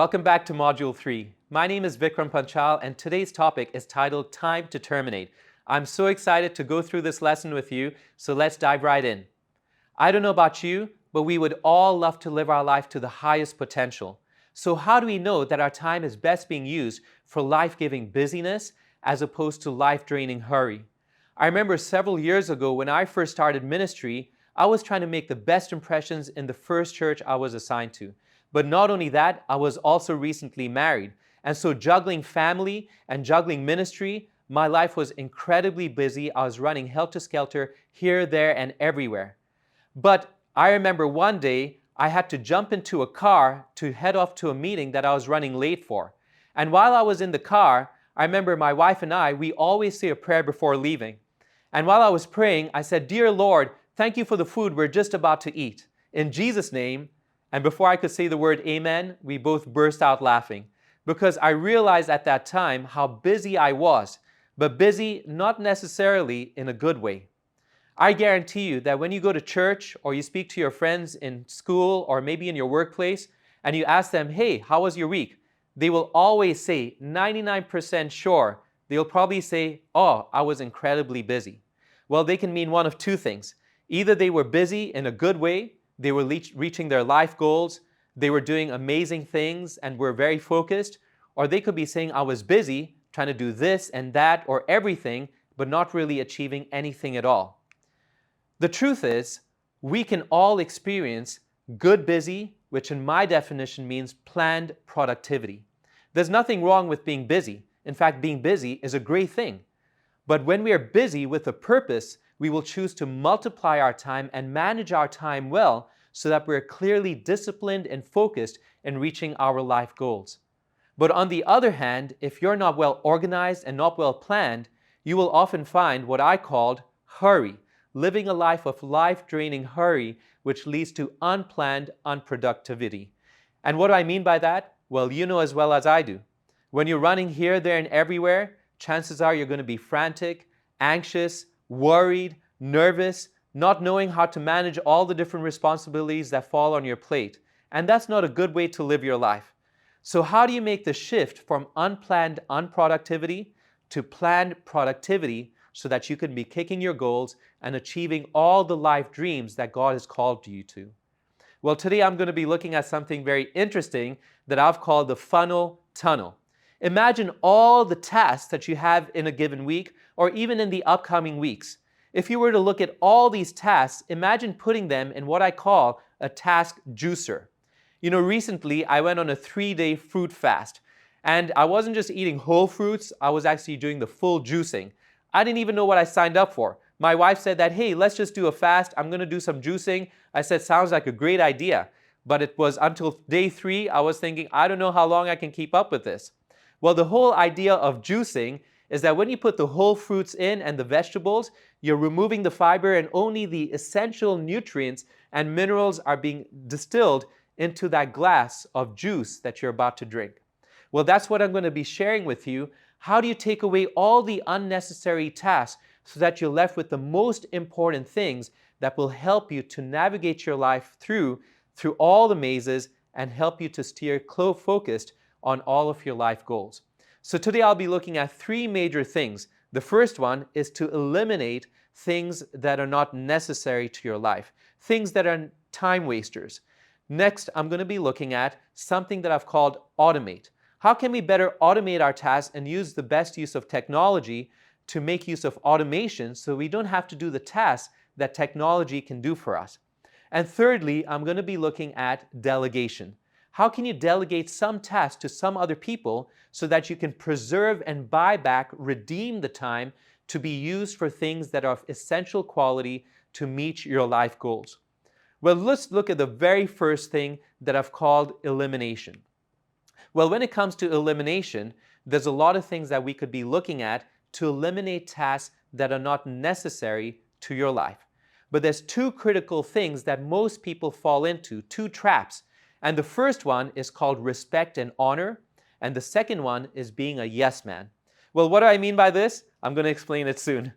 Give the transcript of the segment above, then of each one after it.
Welcome back to Module 3. My name is Vikram Panchal and today's topic is titled Time to Terminate. I'm so excited to go through this lesson with you, so let's dive right in. I don't know about you, but we would all love to live our life to the highest potential. So how do we know that our time is best being used for life-giving busyness as opposed to life-draining hurry? I remember several years ago when I first started ministry, I was trying to make the best impressions in the first church I was assigned to. But not only that, I was also recently married. And so juggling family and juggling ministry, my life was incredibly busy. I was running helter-skelter here, there, and everywhere. But I remember one day I had to jump into a car to head off to a meeting that I was running late for. And while I was in the car, I remember my wife and we always say a prayer before leaving. And while I was praying, I said, "Dear Lord, thank you for the food we're just about to eat. In Jesus' name." And before I could say the word amen, we both burst out laughing because I realized at that time how busy I was, but busy not necessarily in a good way. I guarantee you that when you go to church or you speak to your friends in school or maybe in your workplace and you ask them, "Hey, how was your week?" They will always say, 99% sure, they'll probably say, "Oh, I was incredibly busy." Well, they can mean one of two things. Either they were busy in a good way, they were reaching their life goals, they were doing amazing things and were very focused, or they could be saying, "I was busy trying to do this and that or everything, but not really achieving anything at all." The truth is, we can all experience good busy, which in my definition means planned productivity. There's nothing wrong with being busy. In fact, being busy is a great thing. But when we are busy with a purpose, we will choose to multiply our time and manage our time well so that we're clearly disciplined and focused in reaching our life goals. But on the other hand, if you're not well organized and not well planned, you will often find what I called hurry, living a life of life-draining hurry, which leads to unplanned unproductivity. And what do I mean by that? Well, you know as well as I do. When you're running here, there, and everywhere, chances are you're going to be frantic, anxious, worried, nervous, not knowing how to manage all the different responsibilities that fall on your plate. And that's not a good way to live your life. So how do you make the shift from unplanned unproductivity to planned productivity so that you can be kicking your goals and achieving all the life dreams that God has called you to? Well, today I'm going to be looking at something very interesting that I've called the funnel tunnel. Imagine all the tasks that you have in a given week or even in the upcoming weeks. If you were to look at all these tasks, imagine putting them in what I call a task juicer. You know, recently I went on a 3-day fruit fast and I wasn't just eating whole fruits, I was actually doing the full juicing. I didn't even know what I signed up for. My wife said that, "Hey, let's just do a fast. I'm going to do some juicing." I said, "Sounds like a great idea." But it was until day 3, I was thinking, I don't know how long I can keep up with this. Well, the whole idea of juicing is that when you put the whole fruits in and the vegetables, you're removing the fiber and only the essential nutrients and minerals are being distilled into that glass of juice that you're about to drink. Well, that's what I'm going to be sharing with you. How do you take away all the unnecessary tasks so that you're left with the most important things that will help you to navigate your life through all the mazes and help you to steer focused on all of your life goals. So today I'll be looking at 3 major things. The first one is to eliminate things that are not necessary to your life, things that are time wasters. Next, I'm going to be looking at something that I've called automate. How can we better automate our tasks and use the best use of technology to make use of automation so we don't have to do the tasks that technology can do for us? And thirdly, I'm going to be looking at delegation. How can you delegate some tasks to some other people so that you can preserve and buy back, redeem the time to be used for things that are of essential quality to meet your life goals? Well, let's look at the very first thing that I've called elimination. Well, when it comes to elimination, there's a lot of things that we could be looking at to eliminate tasks that are not necessary to your life. But there's 2 critical things that most people fall into, 2 traps. And the first one is called respect and honor, and the second one is being a yes man. Well, what do I mean by this? I'm going to explain it soon.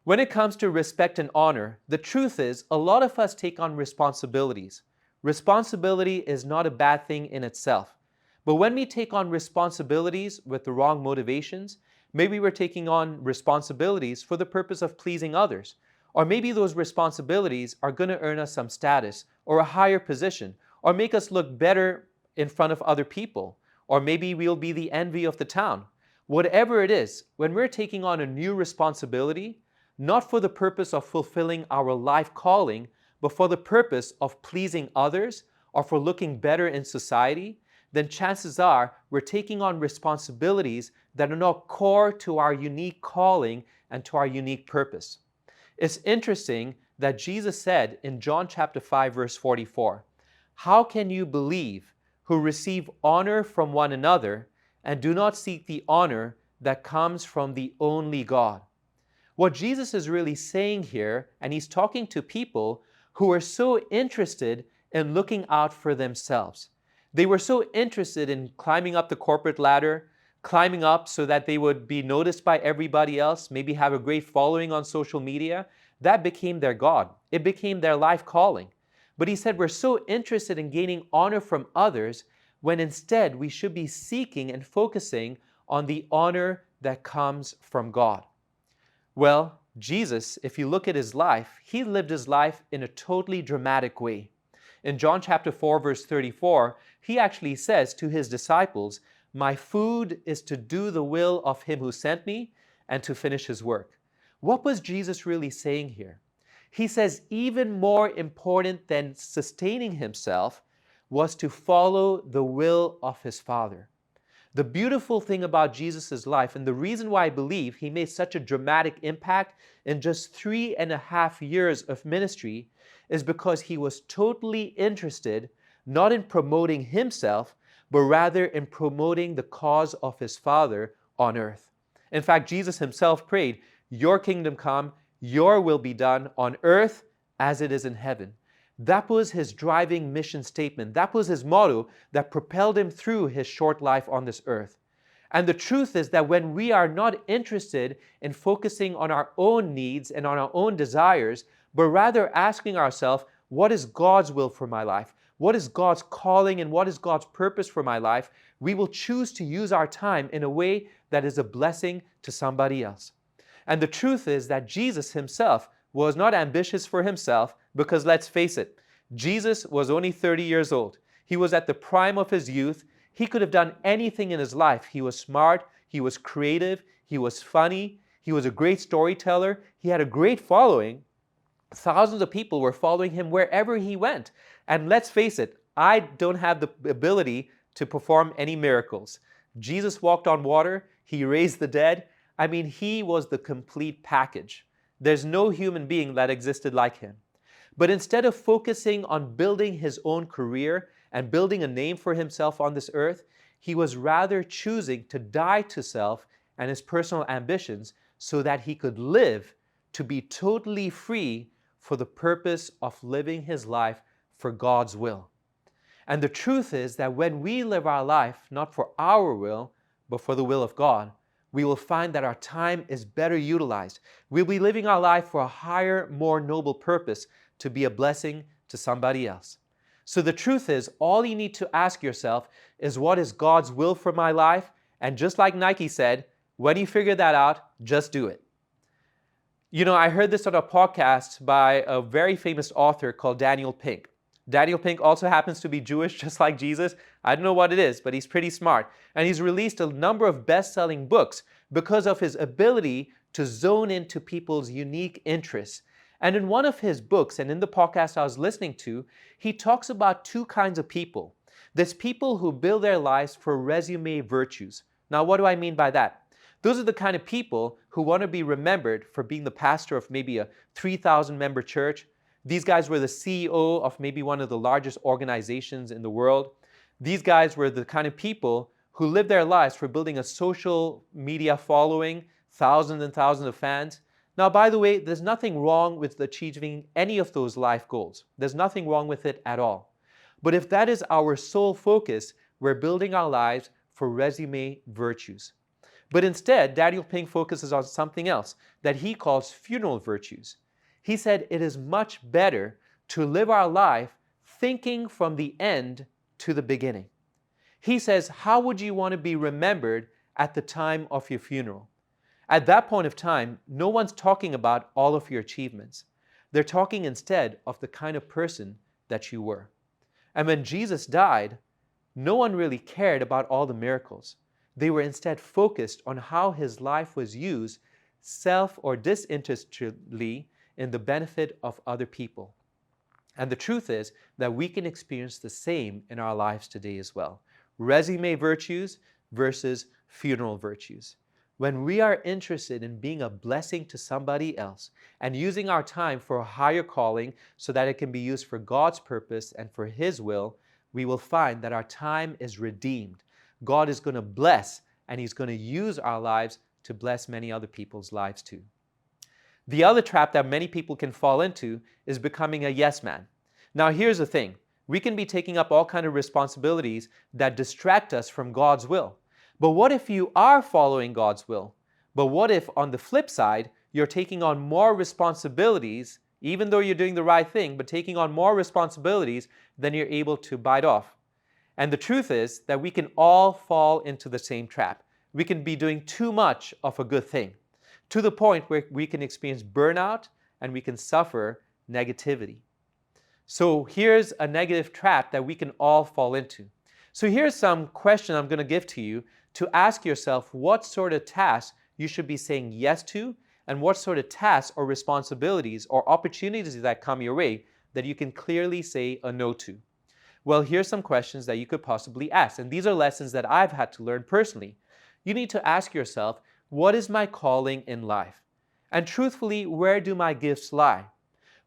When it comes to respect and honor, the truth is a lot of us take on responsibilities. Responsibility is not a bad thing in itself. But when we take on responsibilities with the wrong motivations, maybe we're taking on responsibilities for the purpose of pleasing others, or maybe those responsibilities are going to earn us some status or a higher position, or make us look better in front of other people, or maybe we'll be the envy of the town. Whatever it is, when we're taking on a new responsibility, not for the purpose of fulfilling our life calling, but for the purpose of pleasing others or for looking better in society, then chances are we're taking on responsibilities that are not core to our unique calling and to our unique purpose. It's interesting that Jesus said in John chapter 5, verse 44, "How can you believe who receive honor from one another and do not seek the honor that comes from the only God?" What Jesus is really saying here, and he's talking to people who are so interested in looking out for themselves. They were so interested in climbing up the corporate ladder, climbing up so that they would be noticed by everybody else, maybe have a great following on social media. That became their God. It became their life calling. But he said we're so interested in gaining honor from others when instead we should be seeking and focusing on the honor that comes from God. Well, Jesus, if you look at his life, he lived his life in a totally dramatic way. In John chapter 4, verse 34, he actually says to his disciples, "My food is to do the will of him who sent me and to finish his work." What was Jesus really saying here? He says even more important than sustaining himself was to follow the will of his Father. The beautiful thing about Jesus' life, and the reason why I believe he made such a dramatic impact in just 3.5 years of ministry, is because he was totally interested not in promoting himself, but rather in promoting the cause of his Father on earth. In fact, Jesus himself prayed, "Your kingdom come, your will be done on earth as it is in heaven." That was his driving mission statement. That was his motto that propelled him through his short life on this earth. And the truth is that when we are not interested in focusing on our own needs and on our own desires, but rather asking ourselves, what is God's will for my life? What is God's calling and what is God's purpose for my life? We will choose to use our time in a way that is a blessing to somebody else. And the truth is that Jesus himself was not ambitious for himself, because let's face it, Jesus was only 30 years old. He was at the prime of his youth. He could have done anything in his life. He was smart, he was creative, he was funny, he was a great storyteller, he had a great following. Thousands of people were following him wherever he went. And let's face it, I don't have the ability to perform any miracles. Jesus walked on water, he raised the dead. I mean, he was the complete package. There's no human being that existed like him. But instead of focusing on building his own career and building a name for himself on this earth, he was rather choosing to die to self and his personal ambitions so that he could live to be totally free for the purpose of living his life for God's will. And the truth is that when we live our life not for our will, but for the will of God, we will find that our time is better utilized. We'll be living our life for a higher, more noble purpose, to be a blessing to somebody else. So the truth is, all you need to ask yourself is, what is God's will for my life? And just like Nike said, when you figure that out, just do it. You know, I heard this on a podcast by a very famous author called Daniel Pink. Daniel Pink also happens to be Jewish, just like Jesus. I don't know what it is, but he's pretty smart. And he's released a number of best-selling books because of his ability to zone into people's unique interests. And in one of his books, and in the podcast I was listening to, he talks about two kinds of people. There's people who build their lives for resume virtues. Now, what do I mean by that? Those are the kind of people who want to be remembered for being the pastor of maybe a 3,000 member church. These guys were the CEO of maybe one of the largest organizations in the world. These guys were the kind of people who lived their lives for building a social media following, thousands and thousands of fans. Now, by the way, there's nothing wrong with achieving any of those life goals. There's nothing wrong with it at all. But if that is our sole focus, we're building our lives for resume virtues. But instead, Daniel Pink focuses on something else that he calls funeral virtues. He said it is much better to live our life thinking from the end to the beginning. He says, how would you want to be remembered at the time of your funeral? At that point of time, no one's talking about all of your achievements. They're talking instead of the kind of person that you were. And when Jesus died, no one really cared about all the miracles. They were instead focused on how his life was used self or disinterestedly in the benefit of other people. And the truth is that we can experience the same in our lives today as well. Resume virtues versus funeral virtues. When we are interested in being a blessing to somebody else and using our time for a higher calling so that it can be used for God's purpose and for His will, we will find that our time is redeemed. God is going to bless, and He's going to use our lives to bless many other people's lives too. The other trap that many people can fall into is becoming a yes man. Now here's the thing. We can be taking up all kinds of responsibilities that distract us from God's will. But what if you are following God's will? But what if on the flip side, you're taking on more responsibilities, even though you're doing the right thing, but taking on more responsibilities than you're able to bite off? And the truth is that we can all fall into the same trap. We can be doing too much of a good thing, to the point where we can experience burnout and we can suffer negativity. So here's a negative trap that we can all fall into. So here's some question I'm going to give to you to ask yourself what sort of tasks you should be saying yes to, and what sort of tasks or responsibilities or opportunities that come your way that you can clearly say a no to. Well, here's some questions that you could possibly ask, and these are lessons that I've had to learn personally. You need to ask yourself, what is my calling in life? And truthfully, where do my gifts lie?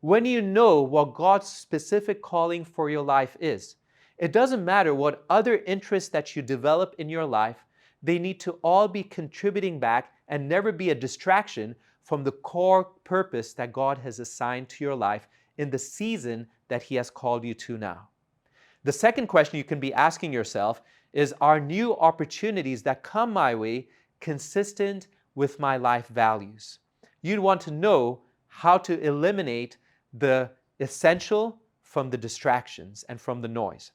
When you know what God's specific calling for your life is, it doesn't matter what other interests that you develop in your life, they need to all be contributing back and never be a distraction from the core purpose that God has assigned to your life in the season that He has called you to now. The second question you can be asking yourself is, are new opportunities that come my way consistent with my life values? You'd want to know how to eliminate the essential from the distractions and from the noise.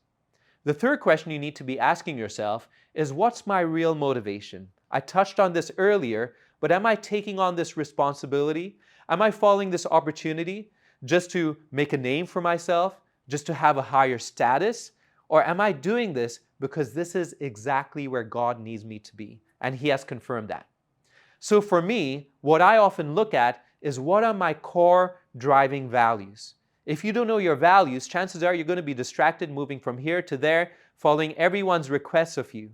The third question you need to be asking yourself is, what's my real motivation? I touched on this earlier, but am I taking on this responsibility? Am I following this opportunity just to make a name for myself, just to have a higher status? Or am I doing this because this is exactly where God needs me to be? And He has confirmed that. So for me, what I often look at is, what are my core driving values? If you don't know your values, chances are you're going to be distracted moving from here to there, following everyone's requests of you.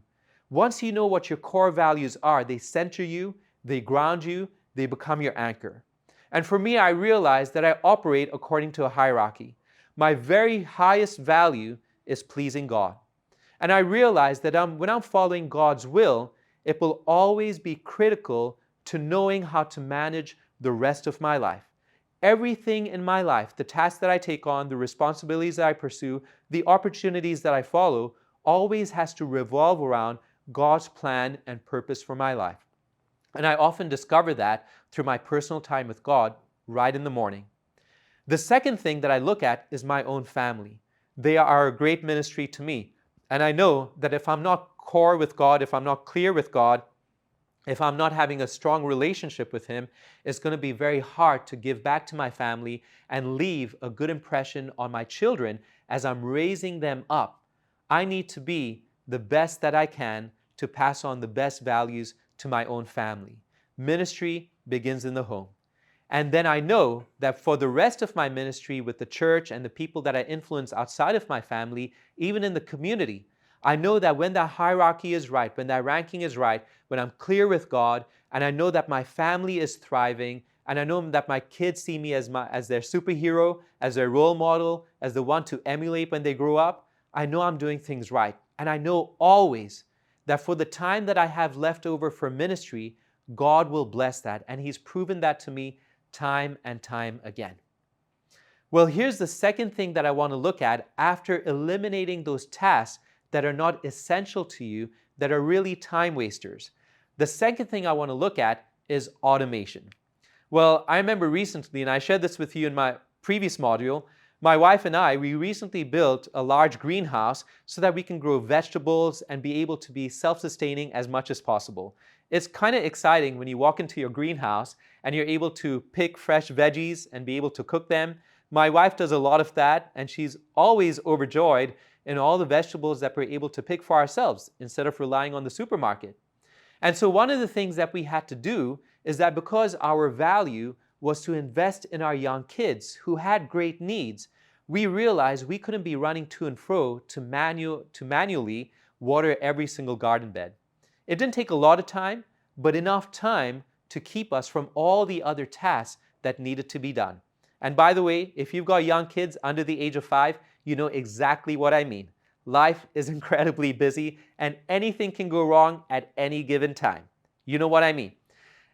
Once you know what your core values are, they center you, they ground you, they become your anchor. And for me, I realized that I operate according to a hierarchy. My very highest value is pleasing God. And I realized that when I'm following God's will, it will always be critical to knowing how to manage the rest of my life. Everything in my life, the tasks that I take on, the responsibilities that I pursue, the opportunities that I follow, always has to revolve around God's plan and purpose for my life. And I often discover that through my personal time with God right in the morning. The second thing that I look at is my own family. They are a great ministry to me. And I know that if I'm not core with God, if I'm not clear with God, if I'm not having a strong relationship with Him, it's going to be very hard to give back to my family and leave a good impression on my children as I'm raising them up. I need to be the best that I can to pass on the best values to my own family. Ministry begins in the home. And then I know that for the rest of my ministry with the church and the people that I influence outside of my family, even in the community, I know that when that hierarchy is right, when that ranking is right, when I'm clear with God, and I know that my family is thriving, and I know that my kids see me as their superhero, as their role model, as the one to emulate when they grow up, I know I'm doing things right. And I know always that for the time that I have left over for ministry, God will bless that. And He's proven that to me time and time again. Well, here's the second thing that I want to look at after eliminating those tasks that are not essential to you, that are really time wasters. The second thing I want to look at is automation. Well, I remember recently, and I shared this with you in my previous module, My wife and I, we recently built a large greenhouse so that we can grow vegetables and be able to be self-sustaining as much as possible. It's kind of exciting when you walk into your greenhouse and you're able to pick fresh veggies and be able to cook them. My wife does a lot of that, and she's always overjoyed in all the vegetables that we're able to pick for ourselves instead of relying on the supermarket. And so one of the things that we had to do is that because our value was to invest in our young kids who had great needs, we realized we couldn't be running to and fro to manually water every single garden bed. It didn't take a lot of time, but enough time to keep us from all the other tasks that needed to be done. And by the way, if you've got young kids under the age of 5, you know exactly what I mean. Life is incredibly busy and anything can go wrong at any given time. You know what I mean.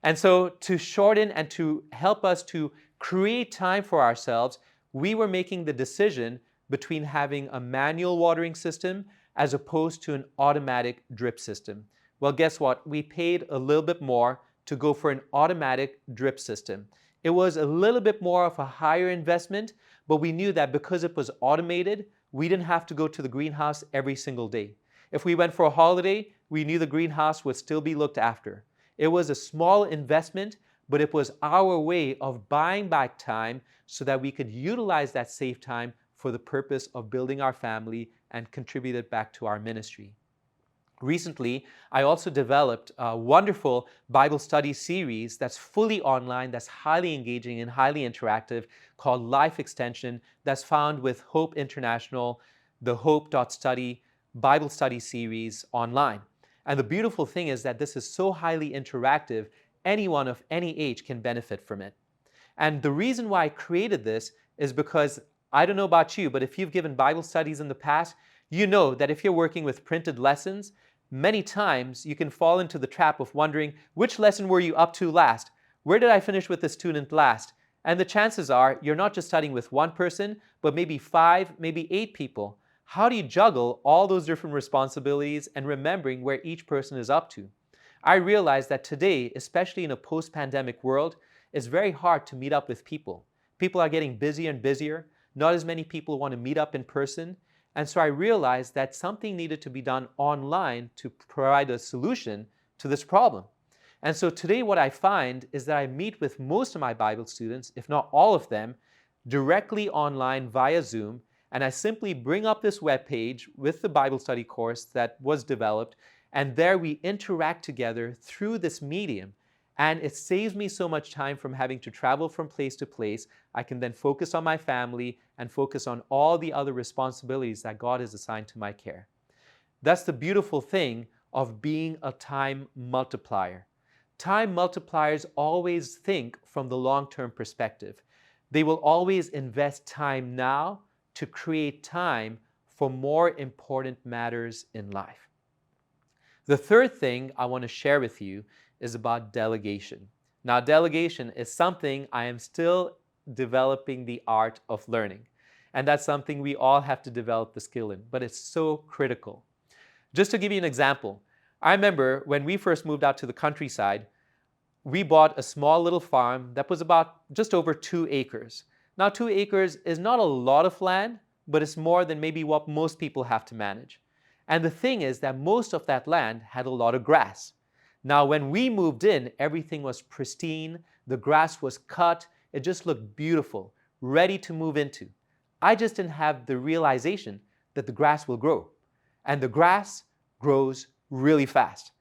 And so to shorten and to help us to create time for ourselves, we were making the decision between having a manual watering system as opposed to an automatic drip system. Well, guess what? We paid a little bit more to go for an automatic drip system. It was a little bit more of a higher investment, but we knew that because it was automated, we didn't have to go to the greenhouse every single day. If we went for a holiday, we knew the greenhouse would still be looked after. It was a small investment, but it was our way of buying back time so that we could utilize that saved time for the purpose of building our family and contribute it back to our ministry. Recently, I also developed a wonderful Bible study series that's fully online, that's highly engaging and highly interactive, called Life Extension, that's found with Hope International, the Hope.study Bible study series online. And the beautiful thing is that this is so highly interactive, anyone of any age can benefit from it. And the reason why I created this is because, I don't know about you, but if you've given Bible studies in the past, you know that if you're working with printed lessons, many times you can fall into the trap of wondering, which lesson were you up to last? Where did I finish with the student last? And the chances are you're not just studying with one person, but maybe 5, maybe 8 people. How do you juggle all those different responsibilities and remembering where each person is up to? I realize that today, especially in a post-pandemic world, it's very hard to meet up with people. People are getting busier and busier. Not as many people want to meet up in person. And so I realized that something needed to be done online to provide a solution to this problem. And so today what I find is that I meet with most of my Bible students, if not all of them, directly online via Zoom, and I simply bring up this web page with the Bible study course that was developed, and there we interact together through this medium. And it saves me so much time from having to travel from place to place. I can then focus on my family and focus on all the other responsibilities that God has assigned to my care. That's the beautiful thing of being a time multiplier. Time multipliers always think from the long-term perspective. They will always invest time now to create time for more important matters in life. The third thing I want to share with you is about delegation. Now, delegation is something I am still developing the art of learning. And that's something we all have to develop the skill in, but it's so critical. Just to give you an example, I remember when we first moved out to the countryside, we bought a small little farm that was about just over 2 acres. Now, 2 acres is not a lot of land, but it's more than maybe what most people have to manage. And the thing is that most of that land had a lot of grass. Now, when we moved in, everything was pristine, the grass was cut, it just looked beautiful, ready to move into. I just didn't have the realization that the grass will grow. And the grass grows really fast.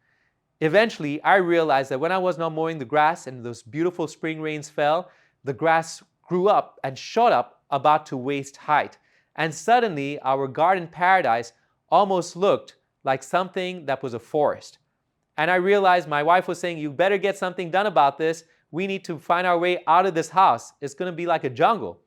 Eventually, I realized that when I was not mowing the grass and those beautiful spring rains fell, the grass grew up and shot up about to waist height. And suddenly, our garden paradise almost looked like something that was a forest. And I realized my wife was saying, you better get something done about this. We need to find our way out of this house. It's going to be like a jungle.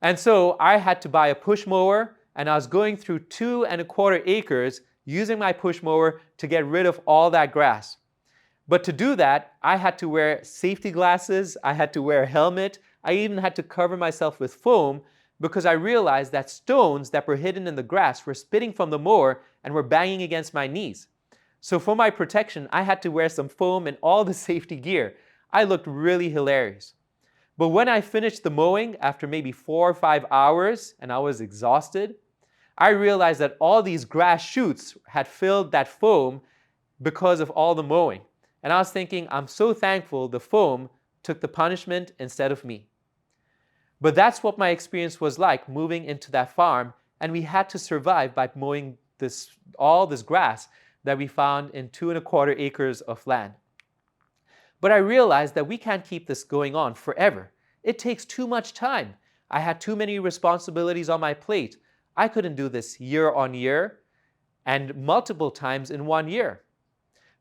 And so I had to buy a push mower, and I was going through 2¼ acres using my push mower to get rid of all that grass. But to do that, I had to wear safety glasses, I had to wear a helmet, I even had to cover myself with foam because I realized that stones that were hidden in the grass were spitting from the mower and were banging against my knees. So for my protection, I had to wear some foam and all the safety gear. I looked really hilarious. But when I finished the mowing after maybe 4 or 5 hours and I was exhausted, I realized that all these grass shoots had filled that foam because of all the mowing. And I was thinking, I'm so thankful the foam took the punishment instead of me. But that's what my experience was like moving into that farm, and we had to survive by mowing all this grass that we found in 2¼ acres of land. But I realized that we can't keep this going on forever. It takes too much time. I had too many responsibilities on my plate. I couldn't do this year on year and multiple times in 1 year.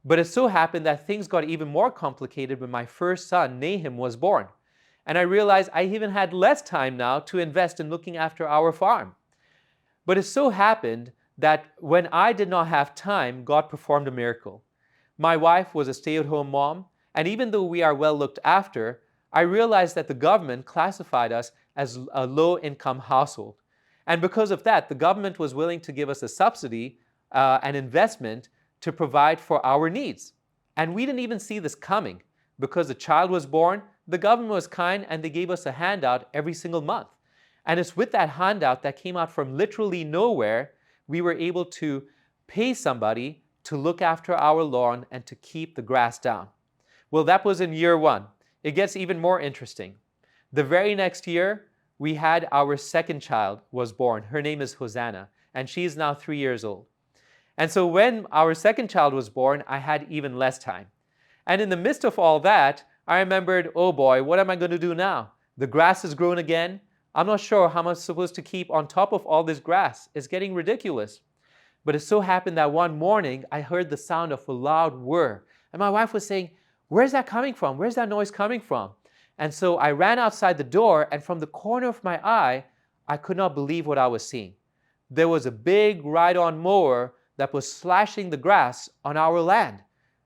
But it so happened that things got even more complicated when my first son, Nahum, was born. And I realized I even had less time now to invest in looking after our farm. But it so happened that when I did not have time, God performed a miracle. My wife was a stay-at-home mom, and even though we are well looked after, I realized that the government classified us as a low-income household. And because of that, the government was willing to give us a subsidy, an investment to provide for our needs. And we didn't even see this coming. Because the child was born, the government was kind and they gave us a handout every single month. And it's with that handout that came out from literally nowhere, we were able to pay somebody to look after our lawn and to keep the grass down. Well, that was in year 1. It gets even more interesting. The very next year, we had our second child was born. Her name is Hosanna, and she's now 3 years old. And so when our second child was born, I had even less time. And in the midst of all that, I remembered, oh boy, what am I going to do now? The grass has grown again. I'm not sure how I'm supposed to keep on top of all this grass. It's getting ridiculous. But it so happened that one morning, I heard the sound of a loud whir. And my wife was saying, where's that coming from? Where's that noise coming from? And so I ran outside the door, and from the corner of my eye, I could not believe what I was seeing. There was a big ride-on mower that was slashing the grass on our land.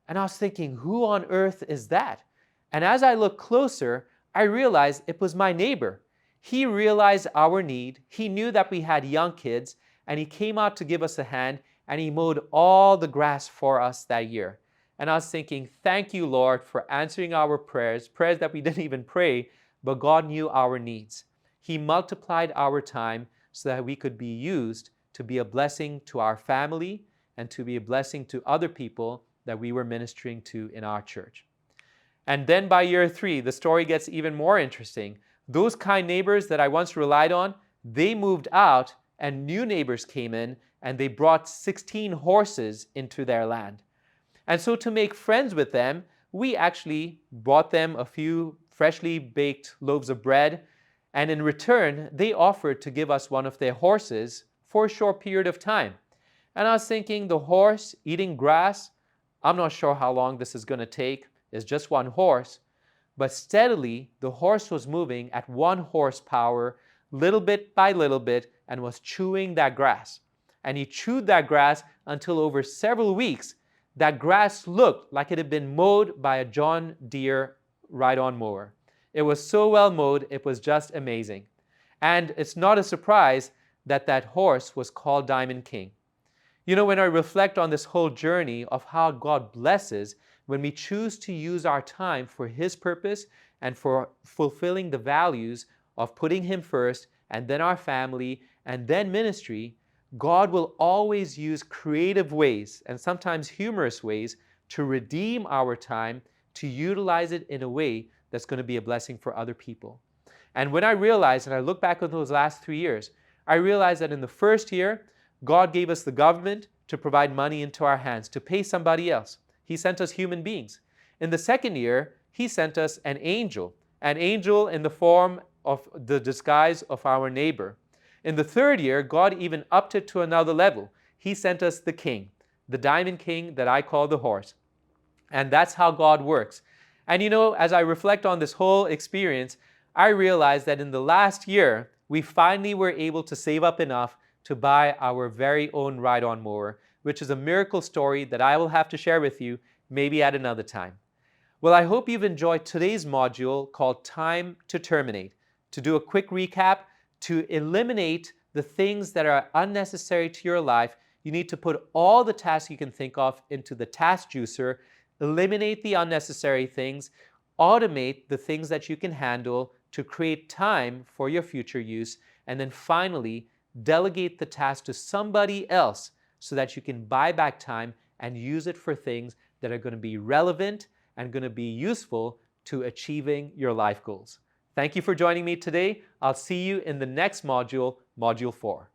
And I was thinking, who on earth is that? And as I looked closer, I realized it was my neighbor. He realized our need. He knew that we had young kids, and he came out to give us a hand, and he mowed all the grass for us that year. And I was thinking, thank you, Lord, for answering our prayers that we didn't even pray, but God knew our needs. He multiplied our time so that we could be used to be a blessing to our family and to be a blessing to other people that we were ministering to in our church. And then by year 3, the story gets even more interesting. Those kind neighbors that I once relied on, they moved out and new neighbors came in and they brought 16 horses into their land. And so to make friends with them, we actually bought them a few freshly baked loaves of bread, and in return, they offered to give us one of their horses for a short period of time. And I was thinking, the horse eating grass, I'm not sure how long this is going to take. It's just one horse. But steadily, the horse was moving at 1 horsepower, little bit by little bit, and was chewing that grass. And he chewed that grass until over several weeks, that grass looked like it had been mowed by a John Deere ride-on mower. It was so well mowed, it was just amazing. And it's not a surprise that that horse was called Diamond King. You know, when I reflect on this whole journey of how God blesses when we choose to use our time for His purpose and for fulfilling the values of putting Him first, and then our family, and then ministry, God will always use creative ways and sometimes humorous ways to redeem our time, to utilize it in a way that's going to be a blessing for other people. And when I realized, and I look back at those last 3 years, I realized that in the first year, God gave us the government to provide money into our hands, to pay somebody else. He sent us human beings. In the second year, He sent us an angel in the form of the disguise of our neighbor. In the third year, God even upped it to another level. He sent us the king, the Diamond King that I call the horse. And that's how God works. And you know, as I reflect on this whole experience, I realized that in the last year, we finally were able to save up enough to buy our very own ride-on mower, which is a miracle story that I will have to share with you maybe at another time. Well, I hope you've enjoyed today's module called Time to Terminate. To do a quick recap, to eliminate the things that are unnecessary to your life, you need to put all the tasks you can think of into the task juicer, eliminate the unnecessary things, automate the things that you can handle, to create time for your future use. And then finally, delegate the task to somebody else so that you can buy back time and use it for things that are going to be relevant and going to be useful to achieving your life goals. Thank you for joining me today. I'll see you in the next module, Module 4.